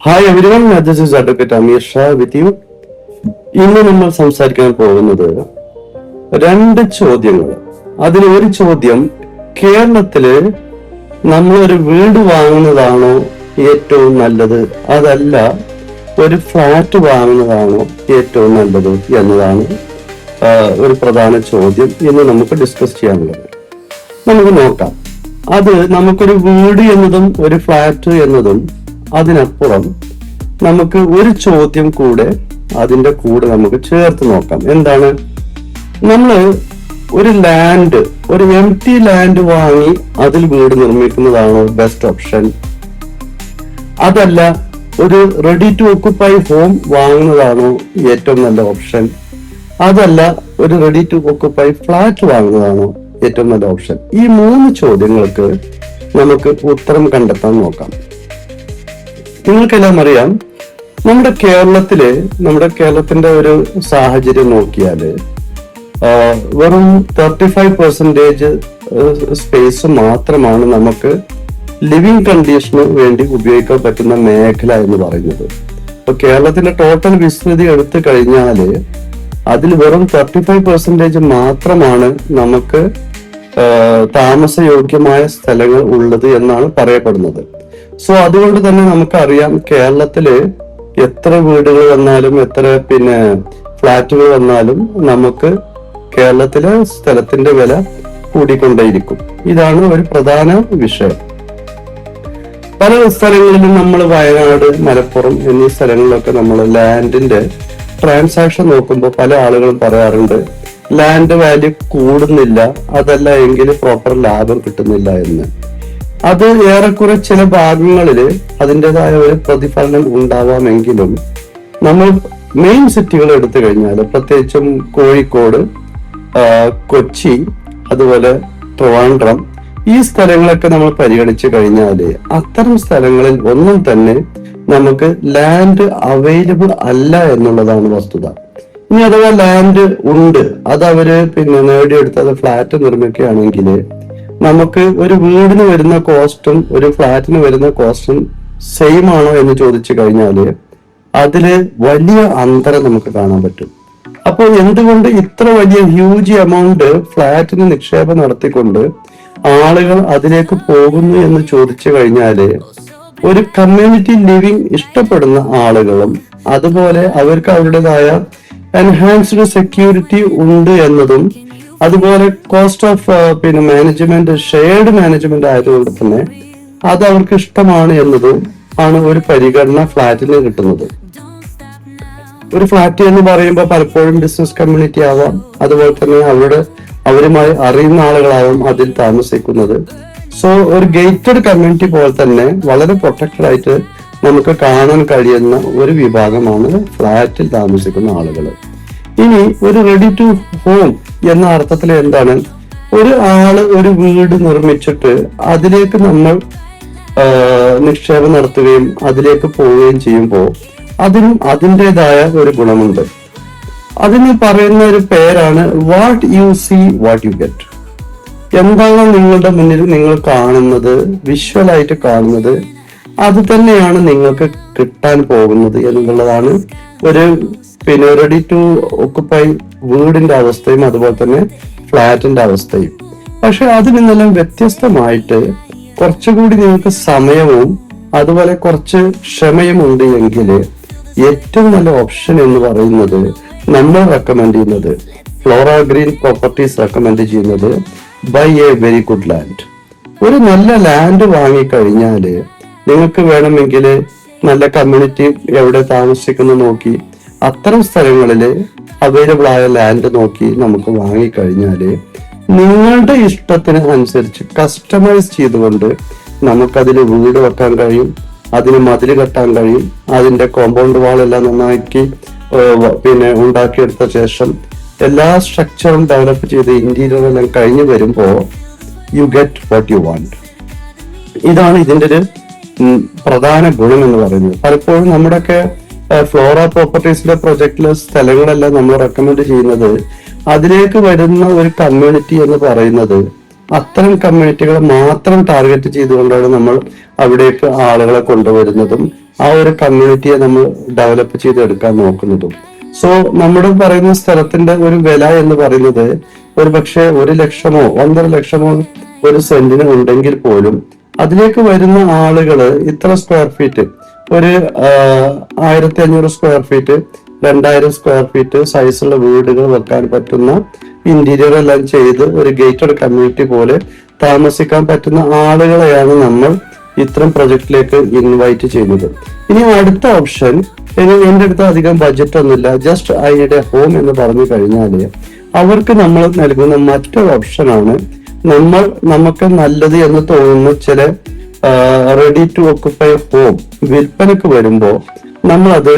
Hi everyone, this is advocate Ameer Shah with you. ഇന്ന് നമ്മൾ സംസാരിക്കാൻ പോകുന്നത് രണ്ട് ചോദ്യങ്ങൾ. അതിൽ ഒരു ചോദ്യം, കേരളത്തില് നമ്മളൊരു വീട് വാങ്ങുന്നതാണോ ഏറ്റവും നല്ലത്, അതല്ല ഒരു ഫ്ലാറ്റ് വാങ്ങുന്നതാണോ ഏറ്റവും നല്ലത് എന്നതാണ് ഒരു പ്രധാന ചോദ്യം ഇന്ന് നമുക്ക് ഡിസ്കസ് ചെയ്യാനുള്ളത്. നമുക്ക് നോക്കാം. അത് നമുക്കൊരു വീട് എന്നതും ഒരു ഫ്ലാറ്റ് എന്നതും അതിനപ്പുറം നമുക്ക് ഒരു ചോദ്യം കൂടെ അതിന്റെ കൂടെ നമുക്ക് ചേർത്ത് നോക്കാം. എന്താണ്? നമ്മള് ഒരു ലാൻഡ്, ഒരു എംപ്റ്റി ലാൻഡ് വാങ്ങി അതിൽ വീട് നിർമ്മിക്കുന്നതാണോ ബെസ്റ്റ് ഓപ്ഷൻ, അതല്ല ഒരു റെഡി ടു ഓക്കുപ്പൈ ഹോം വാങ്ങുന്നതാണോ ഏറ്റവും നല്ല ഓപ്ഷൻ, അതല്ല ഒരു റെഡി ടു ഓക്കുപ്പൈ ഫ്ലാറ്റ് വാങ്ങുന്നതാണോ ഏറ്റവും നല്ല ഓപ്ഷൻ? ഈ മൂന്ന് ചോദ്യങ്ങൾക്ക് നമുക്ക് ഉത്തരം കണ്ടെത്താൻ നോക്കാം. നിങ്ങൾക്കെല്ലാം അറിയാം, നമ്മുടെ കേരളത്തിന്റെ ഒരു സാഹചര്യം നോക്കിയാല് വെറും 35% സ്പേസ് മാത്രമാണ് നമുക്ക് ലിവിങ് കണ്ടീഷന് വേണ്ടി ഉപയോഗിക്കാൻ പറ്റുന്ന മേഖല എന്ന് പറയുന്നത്. ഇപ്പൊ കേരളത്തിന്റെ ടോട്ടൽ വിസ്തൃതി എടുത്തു കഴിഞ്ഞാല് അതിൽ വെറും 35% മാത്രമാണ് നമുക്ക് താമസയോഗ്യമായ സ്ഥലങ്ങൾ ഉള്ളത് എന്നാണ് പറയപ്പെടുന്നത്. സോ അതുകൊണ്ട് തന്നെ നമുക്കറിയാം, കേരളത്തില് എത്ര വീടുകൾ വന്നാലും എത്ര ഫ്ലാറ്റുകൾ വന്നാലും നമുക്ക് കേരളത്തിലെ സ്ഥലത്തിന്റെ വില കൂടിക്കൊണ്ടേയിരിക്കും. ഇതാണ് ഒരു പ്രധാന വിഷയം. പല സ്ഥലങ്ങളിലും നമ്മൾ വയനാട്, മലപ്പുറം എന്നീ സ്ഥലങ്ങളിലൊക്കെ നമ്മൾ ലാൻഡിന്റെ ട്രാൻസാക്ഷൻ നോക്കുമ്പോൾ പല ആളുകളും പറയാറുണ്ട്, ലാൻഡ് വാല്യൂ കൂടുന്നില്ല, അതല്ല എങ്കിൽ പ്രോപ്പർ ലാഭം കിട്ടുന്നില്ല എന്ന്. അത് ഏറെക്കുറെ ചില ഭാഗങ്ങളിൽ അതിൻ്റെതായ ഒരു പ്രതിഫലനം ഉണ്ടാവാമെങ്കിലും നമ്മൾ മെയിൻ സിറ്റികൾ എടുത്തു കഴിഞ്ഞാൽ, പ്രത്യേകിച്ചും കോഴിക്കോട്, കൊച്ചി, അതുപോലെ ട്രിവാൻഡ്രം, ഈ സ്ഥലങ്ങളൊക്കെ നമ്മൾ പരിഗണിച്ചു കഴിഞ്ഞാല് അത്തരം സ്ഥലങ്ങളിൽ ഒന്നും തന്നെ നമുക്ക് ലാൻഡ് അവൈലബിൾ അല്ല എന്നുള്ളതാണ് വസ്തുത. ഇനി അഥവാ ലാൻഡ് ഉണ്ട്, അത് അവര് നേടിയെടുത്ത് അത് ഫ്ലാറ്റ് നിർമ്മിക്കുകയാണെങ്കിൽ നമുക്ക് ഒരു വീടിന് വരുന്ന കോസ്റ്റും ഒരു ഫ്ലാറ്റിന് വരുന്ന കോസ്റ്റും സെയിം ആണോ എന്ന് ചോദിച്ചു കഴിഞ്ഞാല് അതില് വലിയ അന്തരം നമുക്ക് കാണാൻ പറ്റും. അപ്പോൾ എന്തുകൊണ്ട് ഇത്ര വലിയ ഹ്യൂജ് എമൗണ്ട് ഫ്ലാറ്റിന് നിക്ഷേപം നടത്തിക്കൊണ്ട് ആളുകൾ അതിലേക്ക് പോകുന്നു എന്ന് ചോദിച്ചു കഴിഞ്ഞാല് ഒരു കമ്മ്യൂണിറ്റി ലിവിങ് ഇഷ്ടപ്പെടുന്ന ആളുകളും അതുപോലെ അവർക്ക് അവരുടേതായ എൻഹാൻസ്ഡ് സെക്യൂരിറ്റി ഉണ്ട് എന്നതും അതുപോലെ cost of management, shared management ആയതുകൊണ്ട് തന്നെ അത് അവർക്ക് ഇഷ്ടമാണ് എന്നതും ആണ് ഒരു പരിഗണന ഫ്ലാറ്റിന് കിട്ടുന്നത്. ഒരു ഫ്ലാറ്റ് എന്ന് പറയുമ്പോൾ പലപ്പോഴും ബിസിനസ് കമ്മ്യൂണിറ്റി ആവാം, അതുപോലെ തന്നെ അവരുമായി അറിയുന്ന ആളുകളാവും അതിൽ താമസിക്കുന്നത്. സോ ഒരു ഗേറ്റഡ് കമ്മ്യൂണിറ്റി പോലെ തന്നെ വളരെ പ്രൊട്ടക്റ്റഡ് ആയിട്ട് നമുക്ക് കാണാൻ കഴിയുന്ന ഒരു വിഭാഗമാണ് ഫ്ലാറ്റിൽ താമസിക്കുന്ന ആളുകൾ. ഇനി ഒരു റെഡി ടു ഹോം എന്ന അർത്ഥത്തിൽ എന്താണ്? ഒരു ആള് ഒരു വീട് നിർമ്മിച്ചിട്ട് അതിലേക്ക് നമ്മൾ നിക്ഷേപം നടത്തുകയും അതിലേക്ക് പോവുകയും ചെയ്യുമ്പോൾ അതിനും അതിൻ്റെതായ ഒരു ഗുണമുണ്ട്. അതിന് പറയുന്ന ഒരു പേരാണ് what you see what you get. എന്താണോ നിങ്ങളുടെ മുന്നിൽ നിങ്ങൾ കാണുന്നത്, വിഷ്വലായിട്ട് കാണുന്നത്, അത് തന്നെയാണ് നിങ്ങൾക്ക് കിട്ടാൻ പോകുന്നത് എന്നുള്ളതാണ് ഒരു റെഡി ടു ഓക്കുപ്പൈ വീടിന്റെ അവസ്ഥയും അതുപോലെ തന്നെ ഫ്ലാറ്റിന്റെ അവസ്ഥയും. പക്ഷെ അതിൽ നിന്നെല്ലാം വ്യത്യസ്തമായിട്ട് കുറച്ചുകൂടി നിങ്ങൾക്ക് സമയവും അതുപോലെ കുറച്ച് ക്ഷമയും ഉണ്ട് എങ്കിൽ ഏറ്റവും നല്ല ഓപ്ഷൻ എന്ന് പറയുന്നത് നമ്മൾ റെക്കമെൻഡ് ചെയ്യുന്നത്, ഫ്ലോറ ഗ്രീൻ പ്രോപ്പർട്ടീസ് റെക്കമെൻഡ് ചെയ്യുന്നത് by a very good land. ഒരു നല്ല ലാൻഡ് വാങ്ങിക്കഴിഞ്ഞാല് നിങ്ങൾക്ക് വേണമെങ്കിൽ നല്ല കമ്മ്യൂണിറ്റി എവിടെ താമസിക്കുന്നു നോക്കി അത്തരം സ്ഥലങ്ങളിൽ അവൈലബിൾ ആയ ലാൻഡ് നോക്കി നമുക്ക് വാങ്ങിക്കഴിഞ്ഞാല് നിങ്ങളുടെ ഇഷ്ടത്തിന് അനുസരിച്ച് കസ്റ്റമൈസ് ചെയ്തുകൊണ്ട് നമുക്കതിൽ വീട് വെക്കാൻ കഴിയും, അതിന് മതിൽ കെട്ടാൻ കഴിയും, അതിന്റെ കോമ്പൗണ്ട് വാളെല്ലാം നന്നാക്കി ഉണ്ടാക്കിയെടുത്ത ശേഷം എല്ലാ സ്ട്രക്ചറും ഡെവലപ്പ് ചെയ്ത് ഇന്റീരിയർ എല്ലാം കഴിഞ്ഞു വരുമ്പോ you get what you want. ഇതാണ് ഇതിന്റെ ഒരു പ്രധാന ഗുണം എന്ന് പറയുന്നത്. പലപ്പോഴും നമ്മുടെയൊക്കെ ഫ്ലോറ പ്രോപ്പർട്ടീസിന്റെ പ്രൊജക്ടിലെ സ്ഥലങ്ങളെല്ലാം നമ്മൾ റെക്കമെൻഡ് ചെയ്യുന്നത് അതിലേക്ക് വരുന്ന ഒരു കമ്മ്യൂണിറ്റി എന്ന് പറയുന്നത് അത്തരം കമ്മ്യൂണിറ്റികളെ മാത്രം ടാർഗറ്റ് ചെയ്തുകൊണ്ടാണ് നമ്മൾ അവിടേക്ക് ആളുകളെ കൊണ്ടുവരുന്നതും ആ ഒരു കമ്മ്യൂണിറ്റിയെ നമ്മൾ ഡെവലപ്പ് ചെയ്തെടുക്കാൻ നോക്കുന്നതും. സോ നമ്മുടെ പറയുന്ന സ്ഥലത്തിന്റെ ഒരു വില എന്ന് പറയുന്നത് ഒരു പക്ഷേ 1 ലക്ഷമോ 1.5 ലക്ഷമോ ഒരു സെന്റിന് ഉണ്ടെങ്കിൽ പോലും അതിലേക്ക് വരുന്ന ആളുകള് ഇത്ര സ്ക്വയർ ഫീറ്റ്, ഒരു 1500 സ്ക്വയർ ഫീറ്റ് 2000 സ്ക്വയർ ഫീറ്റ് സൈസുള്ള വീടുകൾ വെക്കാൻ പറ്റുന്ന ഇന്റീരിയർ എല്ലാം ചെയ്ത് ഒരു ഗേറ്റഡ് കമ്മ്യൂണിറ്റി പോലെ താമസിക്കാൻ പറ്റുന്ന ആളുകളെയാണ് നമ്മൾ ഇത്തരം പ്രൊജക്റ്റിലേക്ക് ഇൻവൈറ്റ് ചെയ്യുന്നത്. ഇനി അടുത്ത ഓപ്ഷൻ, എന്റെ അടുത്ത് അധികം ബഡ്ജറ്റ് ഒന്നുമില്ല, just I need A home എന്ന് പറഞ്ഞു കഴിഞ്ഞാല് അവർക്ക് നമ്മൾ നൽകുന്ന മറ്റൊരു ഓപ്ഷനാണ് നമുക്ക് നല്ലത് എന്ന് തോന്നുന്ന ചില റെഡി ടു ഓക്കുപ്പൈ ഹോം വിൽപ്പനക്ക് വരുമ്പോൾ നമ്മളത്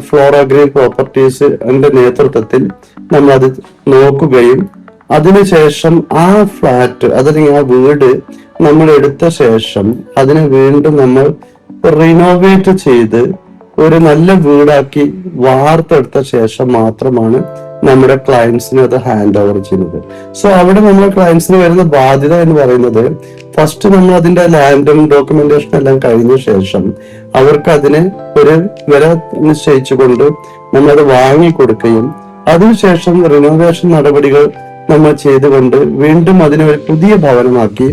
ഫ്ലോറ ഗ്രീൻ പ്രോപ്പർട്ടീസ് നേതൃത്വത്തിൽ നമ്മളത് നോക്കുകയും അതിനുശേഷം ആ ഫ്ലാറ്റ് അതല്ലെങ്കിൽ ആ വീട് നമ്മൾ എടുത്ത ശേഷം അതിനെ വീണ്ടും നമ്മൾ റിനോവേറ്റ് ചെയ്ത് ഒരു നല്ല വീടാക്കി വാർത്തെടുത്ത ശേഷം മാത്രമാണ് നമ്മുടെ ക്ലയൻസിന് അത് ഹാൻഡ് ഓവർ ചെയ്യുന്നത്. സോ അവിടെ നമ്മുടെ ക്ലയൻസിന് വരുന്ന ബാധ്യത എന്ന് പറയുന്നത് ഫസ്റ്റ് നമ്മൾ അതിന്റെ ലാൻഡും ഡോക്യുമെന്റേഷൻ എല്ലാം കഴിഞ്ഞ ശേഷം അവർക്ക് അതിന് ഒരു വില നിശ്ചയിച്ചുകൊണ്ട് നമ്മളത് വാങ്ങിക്കൊടുക്കുകയും അതിനുശേഷം റിനോവേഷൻ നടപടികൾ നമ്മൾ ചെയ്തുകൊണ്ട് വീണ്ടും അതിനെ ഒരു പുതിയ ഭവനമാക്കി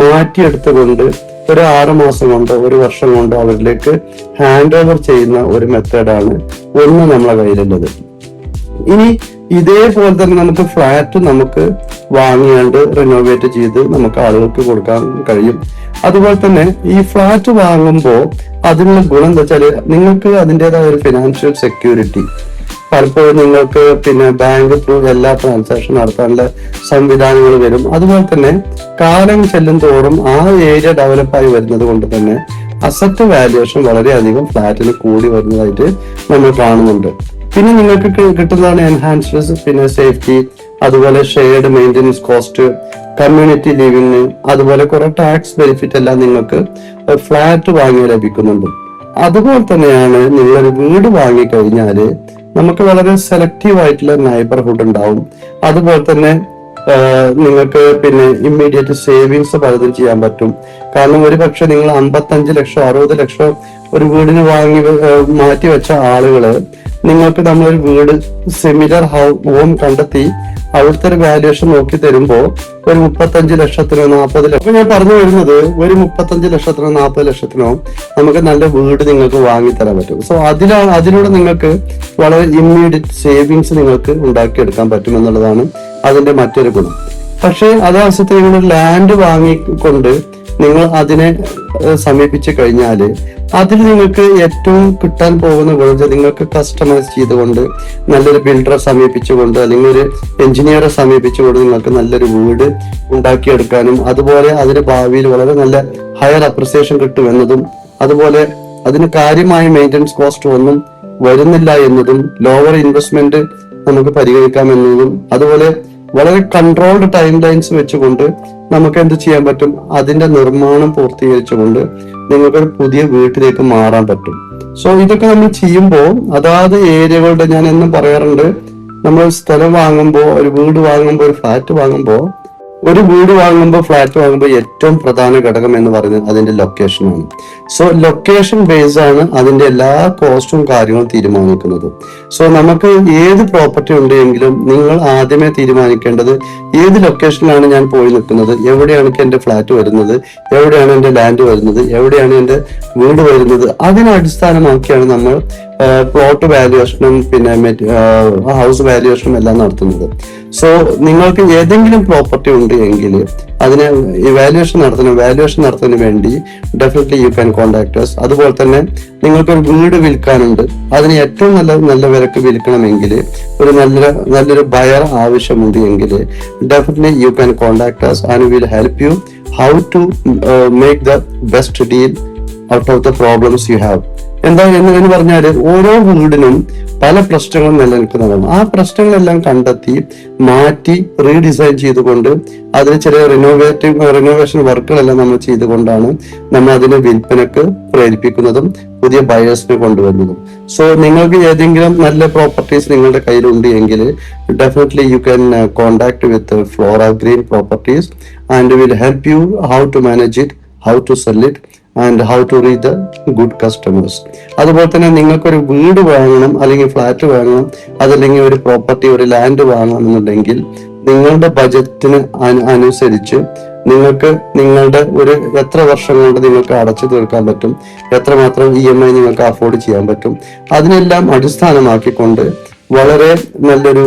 മാറ്റിയെടുത്തുകൊണ്ട് ഒരു 6 മാസം കൊണ്ടോ 1 വർഷം കൊണ്ടോ അവരിലേക്ക് ഹാൻഡ് ഓവർ ചെയ്യുന്ന ഒരു മെത്തേഡാണ് ഒന്ന് നമ്മളെ കയ്യിലുള്ളത്. ഇനി ഇതേപോലെ തന്നെ നമുക്ക് ഫ്ലാറ്റ് നമുക്ക് വാങ്ങിയാണ്ട് റിനോവേറ്റ് ചെയ്ത് നമുക്ക് ആളുകൾക്ക് കൊടുക്കാൻ കഴിയും. അതുപോലെ തന്നെ ഈ ഫ്ലാറ്റ് വാങ്ങുമ്പോൾ അതിനുള്ള ഗുണം എന്താ വെച്ചാല് നിങ്ങൾക്ക് അതിൻ്റെതായ ഒരു ഫിനാൻഷ്യൽ സെക്യൂരിറ്റി, പലപ്പോഴും നിങ്ങൾക്ക് ബാങ്ക് ത്രൂ എല്ലാ ട്രാൻസാക്ഷൻ നടത്താനുള്ള സംവിധാനങ്ങൾ വരും. അതുപോലെ തന്നെ കാലം ചെല്ലും തോറും ആ ഏരിയ ഡെവലപ്പായി വരുന്നത് കൊണ്ട് തന്നെ അസറ്റ് വാല്യുവേഷൻ വളരെയധികം ഫ്ലാറ്റിന് കൂടി വരുന്നതായിട്ട് നമ്മൾ കാണുന്നുണ്ട്. പിന്നെ നിങ്ങൾക്ക് കിട്ടുന്നതാണ് എൻഹാൻസ്ഡ് സേഫ്റ്റി, അതുപോലെ shared maintenance cost, community living, അതുപോലെ കുറെ ടാക്സ് ബെനിഫിറ്റ് എല്ലാം നിങ്ങൾക്ക് ഫ്ലാറ്റ് വാങ്ങി ലഭിക്കുന്നുണ്ട്. അതുപോലെ തന്നെയാണ് നിങ്ങളൊരു വീട് വാങ്ങിക്കഴിഞ്ഞാല് നമുക്ക് വളരെ സെലക്റ്റീവ് ആയിട്ടുള്ള നൈബർഹുഡ് ഉണ്ടാവും. അതുപോലെ തന്നെ നിങ്ങൾക്ക് ഇമ്മീഡിയറ്റ് സേവിങ്സ് പലതും ചെയ്യാൻ പറ്റും. കാരണം ഒരു പക്ഷെ നിങ്ങൾ 55 ലക്ഷം 60 ലക്ഷം ഒരു വീടിന് മാറ്റി വെച്ച ആളുകള് നിങ്ങൾക്ക് നമ്മളൊരു വീട് സിമിലർ ഹോം കണ്ടെത്തി അവിടുത്തെ ഒരു വാല്യുവേഷൻ നോക്കി തരുമ്പോ ഒരു 35 ലക്ഷത്തിനോ 40 ലക്ഷം, ഞാൻ പറഞ്ഞു വരുന്നത് ഒരു 35 ലക്ഷത്തിനോ 40 ലക്ഷത്തിനോ നമുക്ക് നല്ല വീട് നിങ്ങൾക്ക് വാങ്ങിത്തരാൻ പറ്റും. സോ അതിലൂടെ നിങ്ങൾക്ക് വളരെ ഇമ്മീഡിയറ്റ് സേവിങ്സ് നിങ്ങൾക്ക് ഉണ്ടാക്കിയെടുക്കാൻ പറ്റും എന്നുള്ളതാണ് അതിന്റെ മറ്റൊരു ഗുണം. പക്ഷെ അതവസരത്തിൽ നിങ്ങൾ ലാൻഡ് വാങ്ങിക്കൊണ്ട് നിങ്ങൾ അതിനെ സമീപിച്ചു കഴിഞ്ഞാല് അതിൽ നിങ്ങൾക്ക് ഏറ്റവും കിട്ടാൻ പോകുന്ന ഗുണം നിങ്ങൾക്ക് കസ്റ്റമൈസ് ചെയ്തുകൊണ്ട് നല്ലൊരു ബിൽഡറെ സമീപിച്ചുകൊണ്ട് അല്ലെങ്കിൽ ഒരു എഞ്ചിനീയറെ സമീപിച്ചുകൊണ്ട് നിങ്ങൾക്ക് നല്ലൊരു വീട് ഉണ്ടാക്കിയെടുക്കാനും അതുപോലെ അതിന് ഭാവിയിൽ വളരെ നല്ല ഹയർ അപ്രിസിയേഷൻ കിട്ടുമെന്നതും അതുപോലെ അതിന് കാര്യമായ മെയിൻ്റനൻസ് കോസ്റ്റ് ഒന്നും വരുന്നില്ല എന്നതും ലോവർ ഇൻവെസ്റ്റ്മെന്റ് നമുക്ക് പരിഗണിക്കാമെന്നതും അതുപോലെ വളരെ കൺട്രോൾഡ് ടൈം ലൈൻസ് വെച്ചുകൊണ്ട് നമുക്ക് എന്ത് ചെയ്യാൻ പറ്റും, അതിന്റെ നിർമ്മാണം പൂർത്തീകരിച്ചുകൊണ്ട് നിങ്ങൾക്കൊരു പുതിയ വീട്ടിലേക്ക് മാറാൻ പറ്റും. സോ ഇതൊക്കെ നമ്മൾ ചെയ്യുമ്പോൾ അതാത് ഏരിയകളുടെ, ഞാൻ എന്നും പറയാറുണ്ട്, നമ്മൾ സ്ഥലം വാങ്ങുമ്പോൾ ഒരു വീട് വാങ്ങുമ്പോൾ ഒരു ഫ്ലാറ്റ് വാങ്ങുമ്പോൾ ഫ്ലാറ്റ് വാങ്ങുമ്പോൾ ഏറ്റവും പ്രധാന ഘടകം എന്ന് പറയുന്നത് അതിന്റെ ലൊക്കേഷനാണ്. സോ ലൊക്കേഷൻ ബേസ് ആണ് അതിന്റെ എല്ലാ കോസ്റ്റും കാര്യങ്ങളും തീരുമാനിക്കുന്നത്. സോ നമുക്ക് ഏത് പ്രോപ്പർട്ടി ഉണ്ടെങ്കിലും നിങ്ങൾ ആദ്യമേ തീരുമാനിക്കേണ്ടത് ഏത് ലൊക്കേഷനിലാണ് ഞാൻ പോയി നിൽക്കുന്നത്, എവിടെയാണ് എന്റെ ഫ്ലാറ്റ് വരുന്നത്, എവിടെയാണ് എന്റെ ലാൻഡ് വരുന്നത്, എവിടെയാണ് എന്റെ വീട് വരുന്നത്. അതിനെ അടിസ്ഥാനമാക്കിയാണ് നമ്മൾ പ്ലോട്ട് വാല്യുവേഷനും ഹൗസ് വാല്യുവേഷനും എല്ലാം നടത്തുന്നത്. സോ നിങ്ങൾക്ക് ഏതെങ്കിലും പ്രോപ്പർട്ടി ഉണ്ട് എങ്കിൽ അതിനെ വാല്യുവേഷൻ നടത്തുന്നതിന് വേണ്ടി definitely you can contact us. അതുപോലെ തന്നെ നിങ്ങൾക്കൊരു വീട് വിൽക്കാനുണ്ട്, അതിന് ഏറ്റവും നല്ല വിലക്ക് വിൽക്കണമെങ്കിൽ ഒരു നല്ലൊരു ബയർ ആവശ്യമുണ്ട് എങ്കിൽ definitely you can contact us and we will help you how to make the best deal out of the problems you have. എന്താ എന്ന് പറഞ്ഞാല് ഓരോ വീടിനും പല പ്രശ്നങ്ങളും നിലനിൽക്കുന്നതാണ്. ആ പ്രശ്നങ്ങളെല്ലാം കണ്ടെത്തി മാറ്റി റീഡിസൈൻ ചെയ്തുകൊണ്ട് അതിന് ചില റിനോവേഷൻ വർക്കുകളെല്ലാം നമ്മൾ ചെയ്തുകൊണ്ടാണ് നമ്മൾ അതിനെ വിൽപ്പനക്ക് പ്രേരിപ്പിക്കുന്നതും പുതിയ ബയേഴ്സിനെ കൊണ്ടുവരുന്നതും. സോ നിങ്ങൾക്ക് ഏതെങ്കിലും നല്ല പ്രോപ്പർട്ടീസ് നിങ്ങളുടെ കയ്യിലുണ്ട് എങ്കിൽ definitely you can contact with Flora Green Properties and will help you how to manage it, how to sell it and how to reach the good customers. അതുപോലെ തന്നെ നിങ്ങൾക്കൊരു വീട് വാങ്ങണം, അല്ലെങ്കിൽ ഫ്ലാറ്റ് വാങ്ങണം, അതല്ലെങ്കിൽ ഒരു പ്രോപ്പർട്ടി, ഒരു ലാൻഡ് വാങ്ങണം എന്നുണ്ടെങ്കിൽ നിങ്ങളുടെ ബജറ്റിന് അനുസരിച്ച് നിങ്ങൾക്ക് നിങ്ങളുടെ ഒരു എത്ര വർഷം കൊണ്ട് നിങ്ങൾക്ക് അടച്ചു തീർക്കാൻ പറ്റും, എത്രമാത്രം EMI നിങ്ങൾക്ക് അഫോർഡ് ചെയ്യാൻ പറ്റും, അതിനെല്ലാം അടിസ്ഥാനമാക്കിക്കൊണ്ട് വളരെ നല്ലൊരു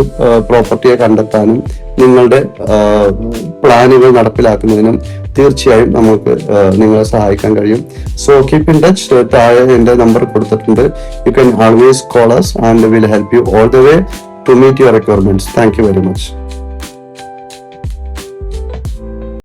പ്രോപ്പർട്ടിയെ കണ്ടെത്താനും നിങ്ങളുടെ പ്ലാനുകൾ നടപ്പിലാക്കുന്നതിനും തീർച്ചയായും നമുക്ക് നിങ്ങളെ സഹായിക്കാൻ കഴിയും. So keep in touch. താഴെ എന്റെ നമ്പർ കൊടുത്തിട്ടുണ്ട്. You can always call us and we will help you all the way to meet your requirements. Thank you very much.